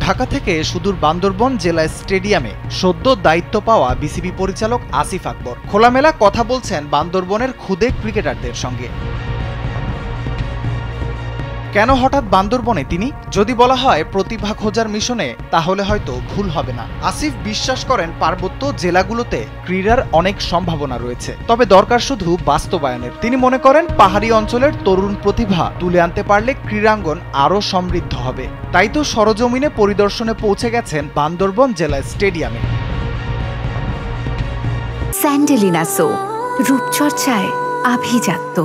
ঢাকা থেকে সুদূর বান্দরবন জেলা স্টেডিয়ামে সদ্য দায়িত্ব পাওয়া বিসিবি পরিচালক আসিফ আকবর খোলামেলা কথা বলছেন বান্দরবনের খুদে ক্রিকেটারদের সঙ্গে। কেন হঠাৎ বান্দরবনে তিনি? যদি বলা হয় প্রতিভা খোঁজার মিশনে, তাহলে হয়তো ভুল হবে না। আসিফ বিশ্বাস করেন পার্বত্য জেলাগুলোতে ক্রীড়ার অনেক সম্ভাবনা রয়েছে, তবে দরকার শুধু বাস্তবায়নের। তিনি মনে করেন পাহাড়ি অঞ্চলের তরুণ প্রতিভা তুলে আনতে পারলে ক্রীড়াঙ্গন আরও সমৃদ্ধ হবে। তাই তো সরজমিনে পরিদর্শনে পৌঁছে গেছেন বান্দরবন জেলা স্টেডিয়ামে। স্যান্ডেলিনা সো, রূপচর্চায় আভিজাত্য।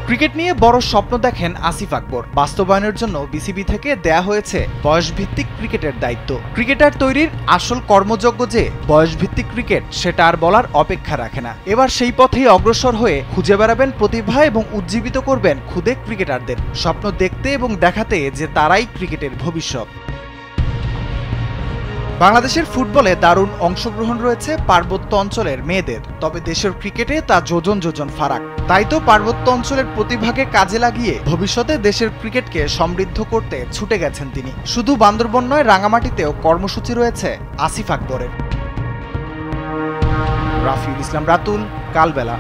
ক্রিকেট নিয়ে বড় স্বপ্ন দেখেন আসিফ আকবর। বাস্তবায়নের জন্য বিসিবি থেকে দেয়া হয়েছে বয়সভিত্তিক ক্রিকেটের দায়িত্ব। ক্রিকেটার তৈরির আসল কর্মযজ্ঞ যে বয়সভিত্তিক ক্রিকেট, সেটা আর বলার অপেক্ষা রাখে না। এবার সেই পথেই অগ্রসর হয়ে খুঁজে বেড়াবেন প্রতিভা এবং উজ্জীবিত করবেন খুদে ক্রিকেটারদের, স্বপ্ন দেখতে এবং দেখাতে যে তারাই ক্রিকেটের ভবিষ্যৎ। বাংলাদেশের ফুটবলে দারুণ অংশগ্রহণ রয়েছে পার্বত্য অঞ্চলের মেয়েদের, তবে দেশের ক্রিকেটে তা যোজন যোজন ফারাক। তাই তো পার্বত্য অঞ্চলের প্রতিভাকে কাজে লাগিয়ে ভবিষ্যতে দেশের ক্রিকেটকে সমৃদ্ধ করতে ছুটে গেছেন তিনি। শুধু বান্দরবন নয়, রাঙামাটিতেও কর্মসূচি রয়েছে আসিফ আকবরের। রাফিউল ইসলাম রাতুল, কালবেলা।